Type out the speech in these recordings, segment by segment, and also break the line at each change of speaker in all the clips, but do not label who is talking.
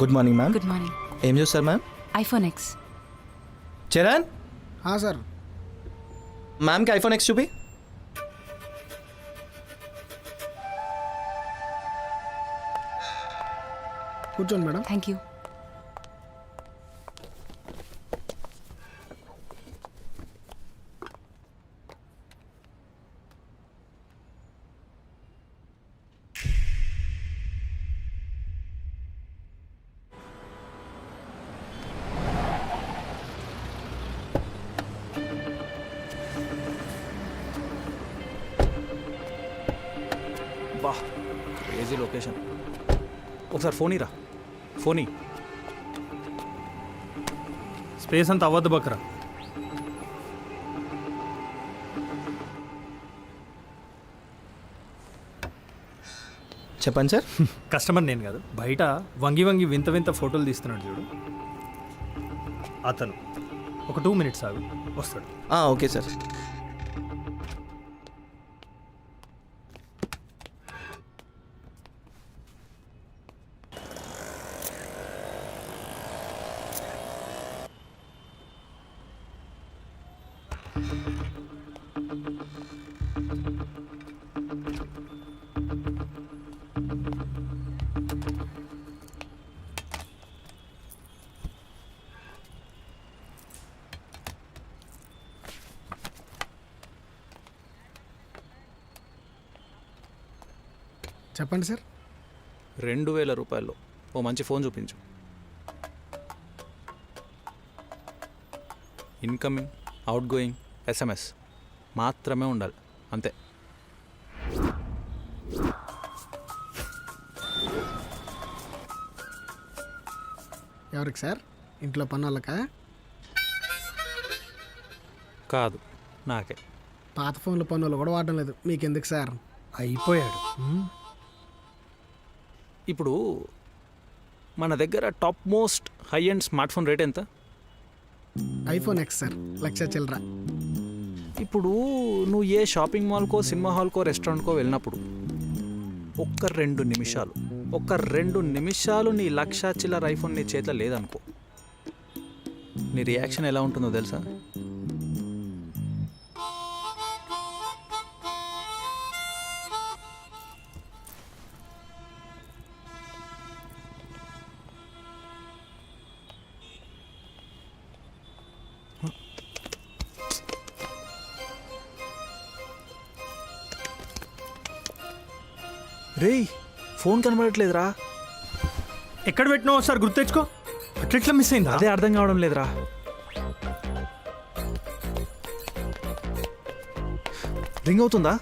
Good morning ma'am.
Good morning.
ఏం చూస్తారు ma'am?
IPhone X.
Charan,
sir
మ్యామ్కి ఐఫోన్ ఎక్స్ చూపి.
కూర్చోండి మేడం.
Thank you.
బా క్రేజీ లొకేషన్. ఒకసారి ఫోన్ ఇరా. ఫోన్
స్పేస్ అంతా అవ్వద్దు బక్రా.
చెప్పండి సార్.
కస్టమర్ నేను కాదు, బయట వంగి వంగి వింత వింత ఫోటోలు తీస్తున్నాడు చూడు అతను. ఒక 2 minutes ఆగు, వస్తాడు.
Okay sir.
చెప్పండి సార్.
2000 రూపాయల్లో ఓ మంచి ఫోన్ చూపించు. ఇన్కమింగ్, అవుట్ గోయింగ్, SMS మాత్రమే ఉండాలి, అంతే.
ఎవరికి సార్? ఇంట్లో పనులకా?
కాదు, నాకే.
పాత ఫోన్ల పనులు కూడా వాడడం లేదు, మీకెందుకు సార్?
అయిపోయాడు.
ఇప్పుడు మన దగ్గర top most high and smart phone rate ఎంత?
ఐఫోన్ ఎక్స్ సార్, 1,00,000 చిల్లర.
ఇప్పుడు నువ్వు ఏ షాపింగ్ మాల్కో, సినిమా హాల్కో, రెస్టారెంట్కో వెళ్ళినప్పుడు ఒక్క 2 నిమిషాలు నీ 1,00,000 చిల్లర ఐఫోన్ నీ చేతిలో లేదనుకో, నీ రియాక్షన్ ఎలా ఉంటుందో తెలుసా? రేయ్, ఫోన్ కనబడట్లేదురా.
ఎక్కడ పెట్టినావు ఒకసారి గుర్తు తెచ్చుకో. అట్లెట్లా మిస్ అయిందా?
అదే అర్థం కావడం లేదురా. రింగ్ అవుతుందా?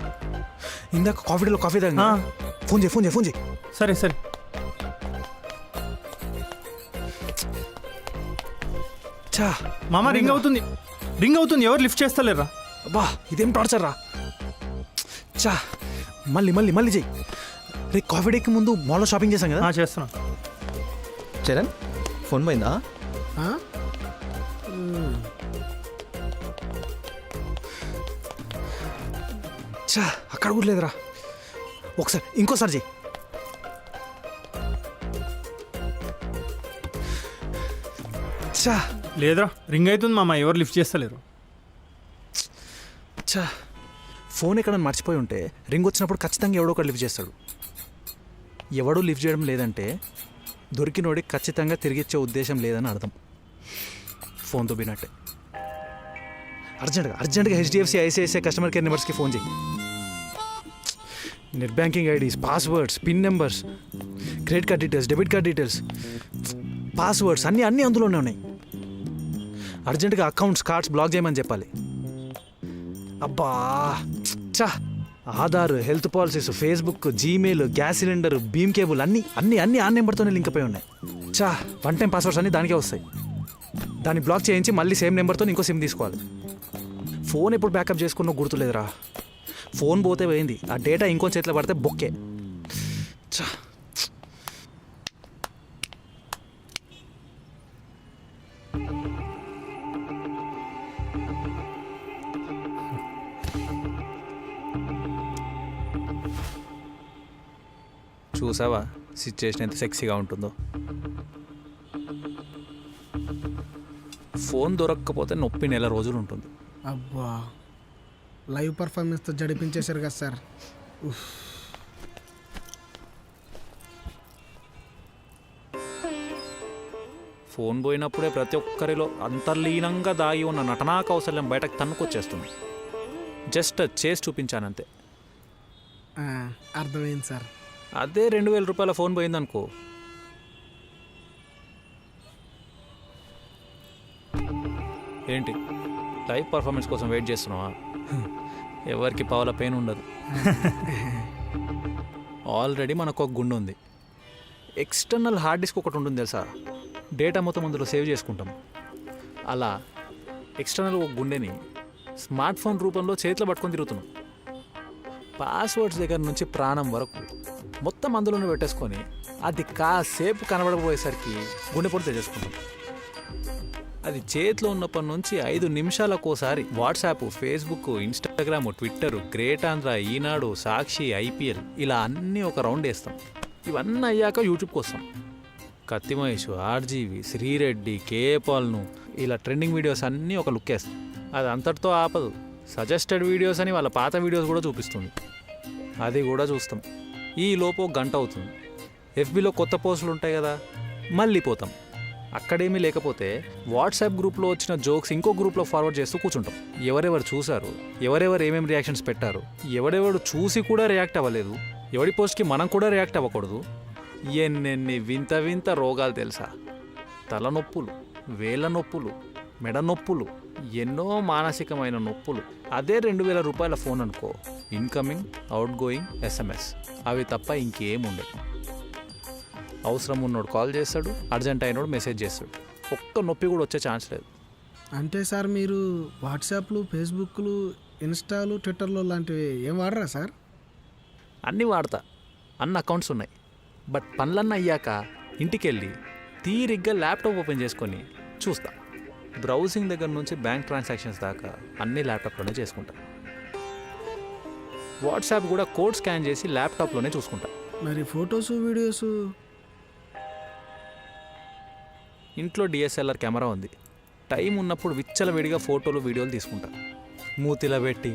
ఇందాక కాఫీలో కాఫీ తాగా. ఫోన్ చేయి.
సరే సరే.
చా
మామ, రింగ్ అవుతుంది. ఎవరు లిఫ్ట్ చేస్తలేరా?
అబ్బా, ఇదేం టార్చర్ రా. చా మళ్ళీ చెయ్యి. రే, కాఫీ డేకి ముందు మాల్లో షాపింగ్ చేశాం కదా.
చేస్తున్నా.
చరణ్, ఫోన్ పోయిందా?
చా, అక్కడ కూడా లేదురా. ఇంకోసారి చెయ్యి. చా
లేదురా, రింగ్ అవుతుంది మామ, ఎవరు లిఫ్ట్ చేస్తలేరు.
చా, ఫోన్ ఎక్కడన్నా మర్చిపోయి ఉంటే రింగ్ వచ్చినప్పుడు ఖచ్చితంగా ఎవడో ఒకటి లిఫ్ట్ చేస్తాడు. ఎవడూ లిఫ్ట్ చేయడం లేదంటే దొరికినోడికి ఖచ్చితంగా తిరిగిచ్చే ఉద్దేశం లేదని అర్థం. ఫోన్ దొబ్బినట్టే. అర్జెంటుగా HDFC ICICI కస్టమర్ కేర్ నెంబర్స్కి ఫోన్ చేయి. Net banking IDs, passwords, pin numbers, credit card details, debit card details, passwords అన్నీ అందులోనే ఉన్నాయి. అర్జెంటుగా అకౌంట్స్, కార్డ్స్ బ్లాక్ చేయమని చెప్పాలి. అబ్బా చా, Aadhaar, health policies, Facebook, Gmail, gas cylinder, beam cable అన్నీ ఆ నెంబర్తోనే లింక్ అయిపోయి ఉన్నాయి. చా, 1 టైం పాస్వర్డ్స్ అన్నీ దానికే వస్తాయి. దాన్ని బ్లాక్ చేయించి మళ్ళీ సేమ్ నెంబర్తో ఇంకో సిమ్ తీసుకోవాలి. ఫోన్ ఎప్పుడు బ్యాకప్ చేసుకున్నా గుర్తులేదురా. ఫోన్ పోతే పోయింది, ఆ డేటా ఇంకో చేతిలో పడితే బొక్కే. చా, చూసావా సిచ్యుయేషన్ ఎంత సెక్సీగా ఉంటుందో. ఫోన్ దొరకకపోతే నొప్పి నెల రోజులు ఉంటుంది.
అబ్బా, లైవ్ పర్ఫార్మెన్స్తో జడిపించేశారు కదా సార్. ఉఫ్.
ఫోన్ పోయినప్పుడే ప్రతి ఒక్కరిలో అంతర్లీనంగా దాగి ఉన్న నటనా కౌశల్యం బయటకు తన్నుకొచ్చేస్తుంది. జస్ట్ చేసి చూపించానంతే.
ఆ, అర్థమైంది సార్.
అదే 2000 రూపాయల ఫోన్ పోయిందనుకో, ఏంటి లైవ్ పర్ఫార్మెన్స్ కోసం వెయిట్ చేస్తున్నావా? ఎవరికి పావుల పెయిన్ ఉండదు. ఆల్రెడీ మనకు ఒక గుండె ఉంది. ఎక్స్టర్నల్ హార్డ్ డిస్క్ ఒకటి ఉంటుంది తెలుసా, డేటా మొత్తం అందులో సేవ్ చేసుకుంటాం. అలా ఎక్స్టర్నల్ ఒక గుండెని స్మార్ట్ ఫోన్ రూపంలో చేతిలో పట్టుకొని తిరుగుతున్నాం. పాస్వర్డ్స్ దగ్గర నుంచి ప్రాణం వరకు మొత్తం అందులోనే పెట్టేసుకొని అది కాసేపు కనబడకపోయేసరికి గుండెపోటు తెచ్చేసుకుంటాం. అది చేతిలో ఉన్నప్పటి నుంచి 5 నిమిషాలకోసారి WhatsApp, Facebook, Instagram, Twitter, great Andhra, Eenadu, Sakshi, IPL ఇలా అన్నీ ఒక రౌండ్ వేస్తాం. ఇవన్నీ అయ్యాక యూట్యూబ్కి వస్తాం. కత్తి మహేష్, ఆర్జీవి, శ్రీరెడ్డి, కేఏపాల్ను ఇలా ట్రెండింగ్ వీడియోస్ అన్నీ ఒక లుక్ వేస్తాం. అది అంతటితో ఆపదు. సజెస్టెడ్ వీడియోస్ అని వాళ్ళ పాత వీడియోస్ కూడా చూపిస్తుంది. అది కూడా చూస్తాం. ఈ లోపు 1 గంట అవుతుంది. ఎఫ్బీలో కొత్త పోస్టులు ఉంటాయి కదా, మళ్ళీ పోతాం. అక్కడేమీ లేకపోతే వాట్సాప్ గ్రూప్లో వచ్చిన జోక్స్ ఇంకో గ్రూప్లో ఫార్వర్డ్ చేస్తూ కూర్చుంటాం. ఎవరెవరు చూశారు, ఎవరెవరు ఏమేమి రియాక్షన్స్ పెట్టారు, ఎవరెవరు చూసి కూడా రియాక్ట్ అవ్వలేదు, ఎవడి పోస్ట్కి మనం కూడా రియాక్ట్ అవ్వకూడదు. ఎన్నెన్ని వింత వింత రోగాలు తెలుసా. తలనొప్పులు, వేళ్ళ నొప్పులు, మెడ నొప్పులు, ఎన్నో మానసికమైన నొప్పులు. అదే 2000 రూపాయల ఫోన్ అనుకో, ఇన్కమింగ్, అవుట్ గోయింగ్, ఎస్ఎంఎస్ అవి తప్ప ఇంకేముండదు. అవసరం ఉన్నోడు కాల్ చేస్తాడు, అర్జెంట్ అయినోడు మెసేజ్ చేస్తాడు. ఒక్క నొప్పి కూడా వచ్చే ఛాన్స్ లేదు.
అంటే సార్ మీరు వాట్సాప్లు, ఫేస్బుక్లు, ఇన్స్టాలు, ట్విట్టర్లు లాంటివి ఏం వాడరా సార్?
అన్నీ వాడతా, అన్ని అకౌంట్స్ ఉన్నాయి. బట్ పనులన్నీ అయ్యాక ఇంటికి వెళ్ళి తీరిగ్గా ల్యాప్టాప్ ఓపెన్ చేసుకొని చూస్తా. బ్రౌజింగ్ దగ్గర నుంచి బ్యాంక్ ట్రాన్సాక్షన్స్ దాకా అన్నీ ల్యాప్టాప్లోనే చేసుకుంటా. వాట్సాప్ కూడా కోడ్ స్కాన్ చేసి ల్యాప్టాప్లోనే చూసుకుంటా.
మరి ఫొటోస్, వీడియోస్?
ఇంట్లో డిఎస్ఎల్ఆర్ కెమెరా ఉంది. టైం ఉన్నప్పుడు విచ్చలవిడిగా ఫోటోలు, వీడియోలు తీసుకుంటా. మూతిలా పెట్టి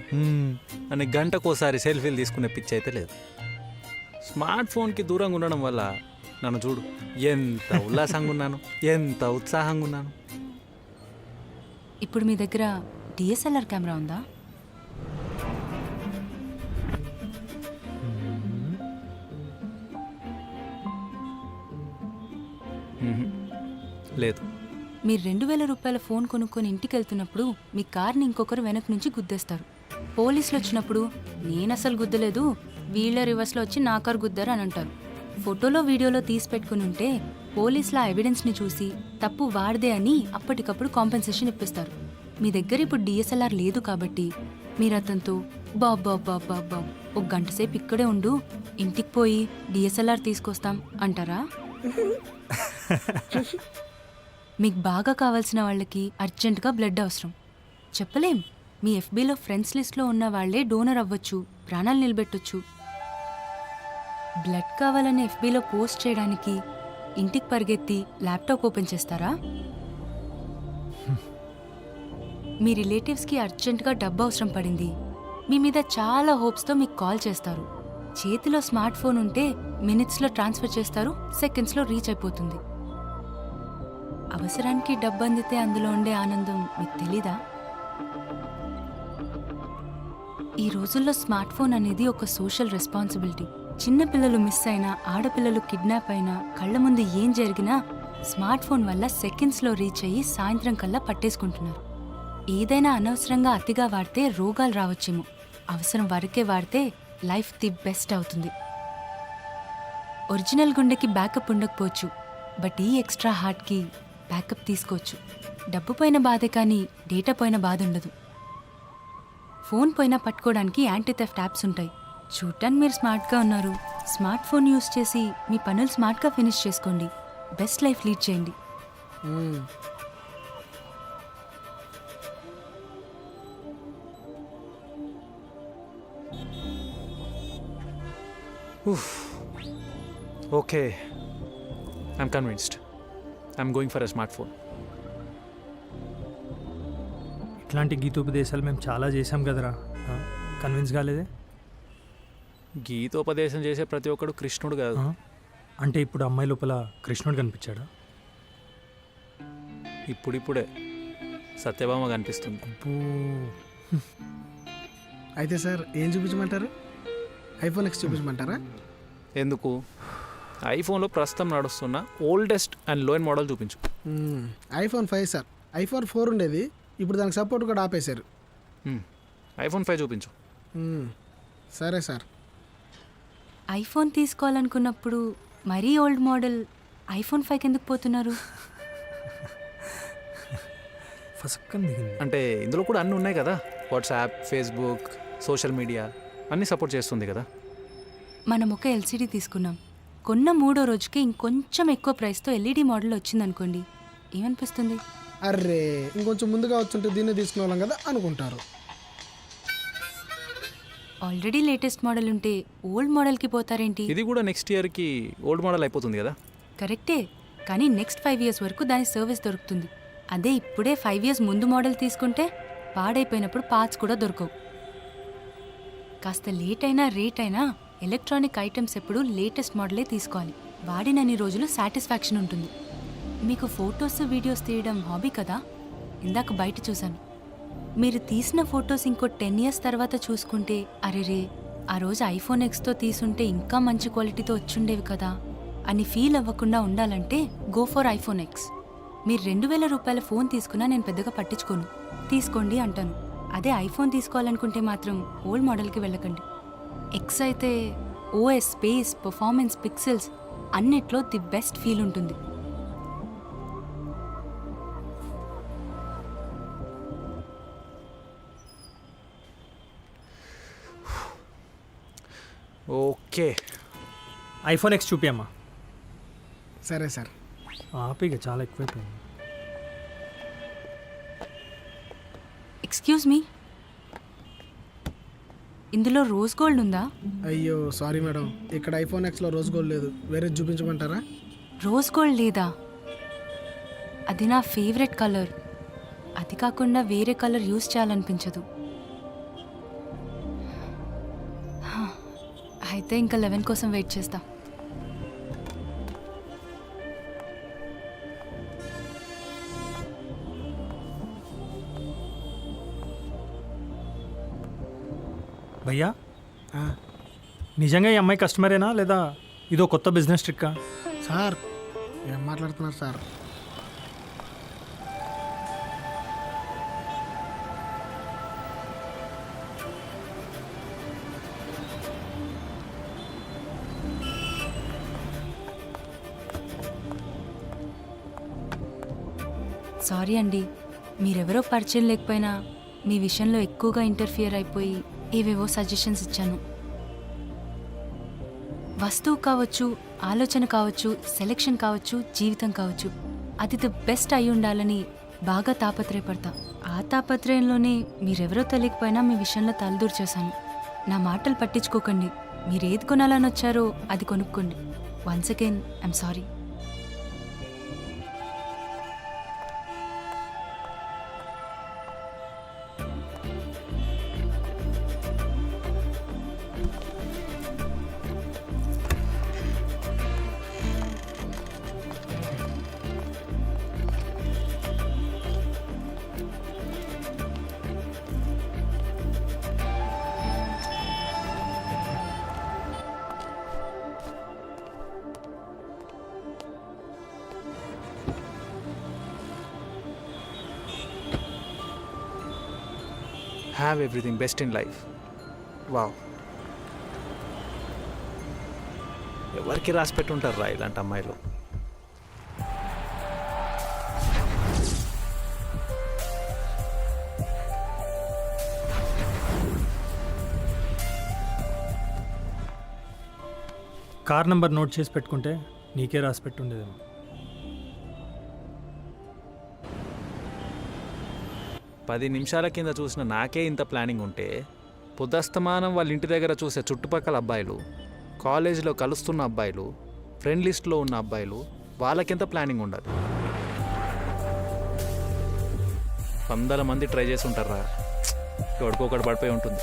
అని గంటకోసారి సెల్ఫీలు తీసుకునే పిచ్చి అయితే లేదు. స్మార్ట్ ఫోన్కి దూరంగా ఉండడం వల్ల నన్ను చూడు, ఎంత ఉల్లాసంగా ఉన్నాను, ఎంత ఉత్సాహంగా ఉన్నాను.
ఇప్పుడు మీ దగ్గర డిఎస్ఎల్ఆర్ కెమెరా ఉందా?
లేదు.
మీరు 2000 రూపాయల ఫోన్ కొనుక్కొని ఇంటికి వెళ్తున్నప్పుడు మీ కార్ని ఇంకొకరు వెనక నుంచి గుద్దేస్తారు. పోలీసులు వచ్చినప్పుడు నేను అసలు గుద్దలేదు, వీళ్ళ రివర్స్లో వచ్చి నా కారు గుద్దారు అని అంటారు. ఫోటోలో, వీడియోలో తీసి పెట్టుకుని ఉంటే పోలీసులు ఆ ఎవిడెన్స్ని చూసి తప్పు వాడిదే అని అప్పటికప్పుడు కాంపెన్సేషన్ ఇప్పిస్తారు. మీ దగ్గర ఇప్పుడు డిఎస్ఎల్ఆర్ లేదు కాబట్టి మీరు అతనితో బాబా 1 గంట సేపు ఇక్కడే ఉండు, ఇంటికి పోయి డిఎస్ఎల్ఆర్ తీసుకొస్తాం అంటారా? మీకు బాగా కావాల్సిన వాళ్ళకి అర్జెంటుగా బ్లడ్ అవసరం. చెప్పలేం, మీ ఎఫ్బీలో ఫ్రెండ్స్ లిస్ట్లో ఉన్న వాళ్ళే డోనర్ అవ్వచ్చు, ప్రాణాలు నిలబెట్టొచ్చు. బ్లడ్ కావాలని ఎఫ్బీలో పోస్ట్ చేయడానికి ఇంటికి పరిగెత్తి ల్యాప్టాప్ ఓపెన్ చేస్తారా? మీ రిలేటివ్స్కి అర్జెంటుగా డబ్బు అవసరం పడింది, మీ మీద చాలా హోప్స్తో మీకు కాల్ చేస్తారు. చేతిలో స్మార్ట్ ఫోన్ ఉంటే మినిట్స్లో ట్రాన్స్ఫర్ చేస్తారు, సెకండ్స్లో రీచ్ అయిపోతుంది. అవసరానికి డబ్బు అందితే అందులో ఉండే ఆనందం మీకు తెలీదా? ఈ రోజుల్లో స్మార్ట్ ఫోన్ అనేది ఒక సోషల్ రెస్పాన్సిబిలిటీ. చిన్న పిల్లలు మిస్ అయినా, ఆడపిల్లలు కిడ్నాప్ అయినా, కళ్ళ ముందు ఏం జరిగినా స్మార్ట్ ఫోన్ వల్ల సెకండ్స్లో రీచ్ అయ్యి సాయంత్రం కల్లా పట్టేసుకుంటున్నారు. ఏదైనా అనవసరంగా అతిగా వాడితే రోగాలు రావచ్చేమో, అవసరం వరకే వాడితే లైఫ్ ది బెస్ట్ అవుతుంది. ఒరిజినల్ గుండెకి బ్యాకప్ ఉండకపోవచ్చు, బట్ ఈ ఎక్స్ట్రా హార్ట్కి బ్యాకప్ తీసుకోవచ్చు. డబ్బు పోయిన బాధే కానీ డేటా పోయిన బాధ ఉండదు. ఫోన్ పోయినా పట్టుకోవడానికి యాంటీ థెఫ్ట్ యాప్స్ ఉంటాయి. చూడటానికి మీరు స్మార్ట్గా ఉన్నారు, స్మార్ట్ ఫోన్ యూస్ చేసి మీ పనులు స్మార్ట్గా ఫినిష్ చేసుకోండి, బెస్ట్ లైఫ్ లీడ్ చేయండి.
Okay, I'm convinced. I'm going for a smart phone.
ఇట్లాంటి గీతోపదేశాలు మేము చాలా చేసాం కదరా, కన్విన్స్ కాలేదే.
గీతోపదేశం చేసే ప్రతి ఒక్కడు కృష్ణుడు కాదు.
ఆ? అంటే ఇప్పుడు అమ్మాయి లోపల కృష్ణుడు కనిపించాడా?
ఇప్పుడిప్పుడే సత్యభామ కనిపిస్తుంది.
అబ్బో.
అయితే సార్ ఏం చూపించమంటారు? IPhone X చూపించమంటారా?
ఎందుకు? ఐఫోన్లో ప్రస్తుతం నడుస్తున్న ఓల్డెస్ట్ అండ్ లోయన్ మోడల్ చూపించు.
IPhone 5 sir. ఐఫోన్ 4 ఉండేది, ఇప్పుడు దానికి సపోర్ట్ కూడా ఆపేశారు.
ఐఫోన్ 5 చూపించు.
సరే సార్.
ఐఫోన్ తీసుకోవాలనుకున్నప్పుడు మరీ ఓల్డ్ మోడల్ ఐఫోన్ 5 ఎందుకు పోతున్నారు?
ఫసక్కని దిగింది.
అంటే ఇందులో కూడా అన్నీ ఉన్నాయి కదా, వాట్సాప్, ఫేస్బుక్, సోషల్ మీడియా అన్నీ సపోర్ట్ చేస్తుంది కదా.
మనం ఒక ఎల్సీడీ తీసుకున్నాం, కొన్న 3వ రోజుకి ఇంకొంచెం ఎక్కువ ప్రైస్తో ఎల్ఈడి మోడల్ వచ్చిందనుకోండి, ఏమనిపిస్తుంది?
అర్రే ఇంకొంచెం ముందుగా వచ్చుంటే దీన్ని తీసుకునే వాళ్ళం కదా అనుకుంటారు.
ఆల్రెడీ లేటెస్ట్ మోడల్ ఉంటే ఓల్డ్ మోడల్కి పోతారేంటి?
ఇది కూడా నెక్స్ట్ ఇయర్కి ఓల్డ్ మోడల్ అయిపోతుంది కదా.
కరెక్టే, కానీ నెక్స్ట్ 5 years వరకు దాని సర్వీస్ దొరుకుతుంది. అదే ఇప్పుడే 5 years ముందు మోడల్ తీసుకుంటే పాడైపోయినప్పుడు పార్ట్స్ కూడా దొరకవు. కాస్త లేట్ అయినా రేట్ అయినా ఎలక్ట్రానిక్ ఐటమ్స్ ఎప్పుడు లేటెస్ట్ మోడలే తీసుకోవాలి. వాడినన్ని రోజులు సాటిస్ఫాక్షన్ ఉంటుంది. మీకు ఫొటోస్ వీడియోస్ తీయడం హాబీ కదా, ఇందాక బయట చూశాను. మీరు తీసిన ఫొటోస్ ఇంకో 10 years తర్వాత చూసుకుంటే అరెరే ఆ రోజు ఐఫోన్ ఎక్స్తో తీసుంటే ఇంకా మంచి క్వాలిటీతో వచ్చుండేవి కదా అని ఫీల్ అవ్వకుండా ఉండాలంటే గో ఫర్ ఐఫోన్ ఎక్స్. మీరు 2000 రూపాయల ఫోన్ తీసుకున్నా నేను పెద్దగా పట్టించుకోను, తీసుకోండి అంటాను. అదే ఐఫోన్ తీసుకోవాలనుకుంటే మాత్రం ఓల్డ్ మోడల్కి వెళ్ళకండి. ఎక్స్ అయితే ఓఎస్, స్పేస్, పర్ఫార్మెన్స్, పిక్సెల్స్ అన్నిట్లో ది బెస్ట్ ఫీల్ ఉంటుంది.
ఓకే,
ఐఫోన్ ఎక్స్ చూపియమ్మా.
సరే సార్.
ఆపిగా చాలా ఎక్కువైపోయింది.
ఎక్స్క్యూజ్ మీ, ఇందులో రోజ్ గోల్డ్ ఉందా?
అయ్యో సారీ మేడం, ఇక్కడ ఐఫోన్ ఎక్స్లో రోజ్ గోల్డ్ లేదు, వేరే చూపించమంటారా?
రోజ్ గోల్డ్ లేదా? అది నా ఫేవరెట్ కలర్. అది కాకుండా వేరే కలర్ యూజ్ చేయాలనిపించదు. అయితే ఇంకా 11 కోసం వెయిట్ చేస్తా.
భయ్యా,
ఆ,
నిజంగా ఈ అమ్మాయి కస్టమరేనా లేదా ఇదో కొత్త బిజినెస్ ట్రిక్కా?
సార్ ఏం మాట్లాడుతున్నారు సార్?
సారీ అండి, మీరెవరో పరిచయం లేకపోయినా మీ విషయంలో ఎక్కువగా ఇంటర్ఫియర్ అయిపోయి ఏవేవో సజెషన్స్ ఇచ్చాను. వస్తువు కావచ్చు, ఆలోచన కావచ్చు, సెలెక్షన్ కావచ్చు, జీవితం కావచ్చు, అది ది బెస్ట్ అయి ఉండాలని బాగా తాపత్రయపడతా. ఆ తాపత్రయంలోనే మీరెవరో తెలియకపోయినా మీ విషయంలో తలదూర్చేశాను. నా మాటలు పట్టించుకోకండి, మీరేది కొనాలని వచ్చారో అది కొనుక్కోండి. Once again I'm sorry.
Have everything best in life. Wow, ఎవరికి రాసి పెట్టుంటారు రా ఇలాంటి అమ్మాయిలు.
కార్ నెంబర్ నోట్ చేసి పెట్టుకుంటే నీకే రాసి పెట్టుండేదేమో.
పది నిమిషాల కింద చూసిన నాకే ఇంత ప్లానింగ్ ఉంటే పొద్దస్తమానం వాళ్ళ ఇంటి దగ్గర చూసే చుట్టుపక్కల అబ్బాయిలు, కాలేజీలో కలుస్తున్న అబ్బాయిలు, ఫ్రెండ్ లిస్ట్లో ఉన్న అబ్బాయిలు, వాళ్ళకెంత ప్లానింగ్ ఉండాలి. వందల మంది ట్రై చేసి ఉంటారా, ఎవరికొకటి పడిపోయి ఉంటుంది.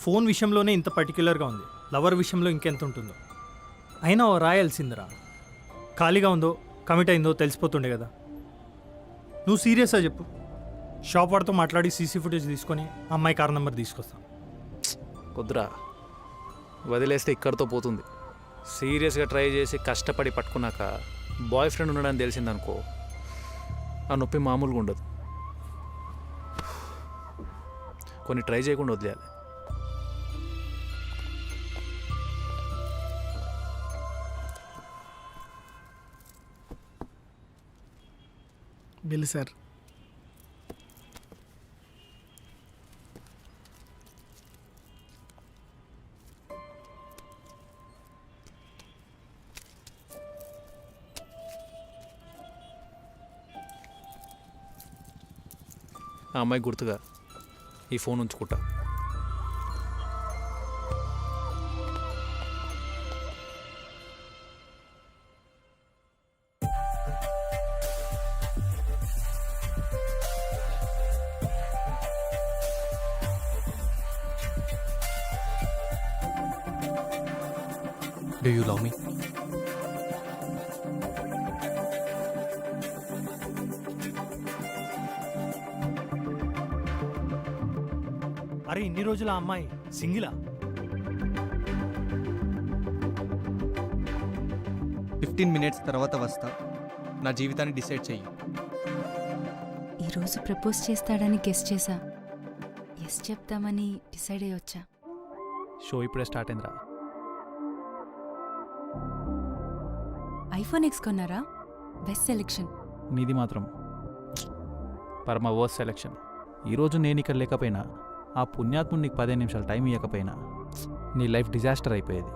ఫోన్ విషయంలోనే ఇంత పర్టిక్యులర్గా ఉంది, లవర్ విషయంలో ఇంకెంత ఉంటుందో. అయినా ఓ రాయాల్సిందిరా. ఖాళీగా ఉందో కమిట్ అయిందో తెలిసిపోతుండే కదా. నువ్వు సీరియస్గా చెప్పు. షాప్ వాడితో మాట్లాడి సీసీ ఫుటేజ్ తీసుకొని అమ్మాయి కార్ నెంబర్ తీసుకొస్తాం.
కుదరా, వదిలేస్తే ఇక్కడితో పోతుంది. సీరియస్గా ట్రై చేసి కష్టపడి పట్టుకున్నాక బాయ్ ఫ్రెండ్ ఉన్నాడని తెలిసిందనుకో, ఆ నొప్పి మామూలుగా ఉండదు. కొన్ని ట్రై చేయకుండా వదిలేయాలి.
Bill sir.
ఆ అమ్మాయి గుర్తుగా ఈ phone ఉంచుకుంటా.
Do you love me?
అరే ఇన్ని రోజుల ఆ అమ్మాయి సింగిలా?
15 minutes తర్వాత వస్తా. నా జీవితాన్ని డిసైడ్ చెయ్యి.
ఈరోజు ప్రపోజ్ చేస్తాడని గెస్ చేశా. ఎస్ చెప్తామని డిసైడ్ అయ్యొచ్చా.
షో ఇప్పుడే స్టార్ట్ అయిందిరా.
ఐఫోన్ ఎక్స్ కొన్నారా? Best selection.
నీది మాత్రం పరమ వర్స్ సెలెక్షన్. ఈరోజు నేను ఇక్కడ లేకపోయినా, ఆ పుణ్యాత్ముడు నీకు 15 నిమిషాలు టైం ఇవ్వకపోయినా నీ లైఫ్ డిజాస్టర్ అయిపోయేది.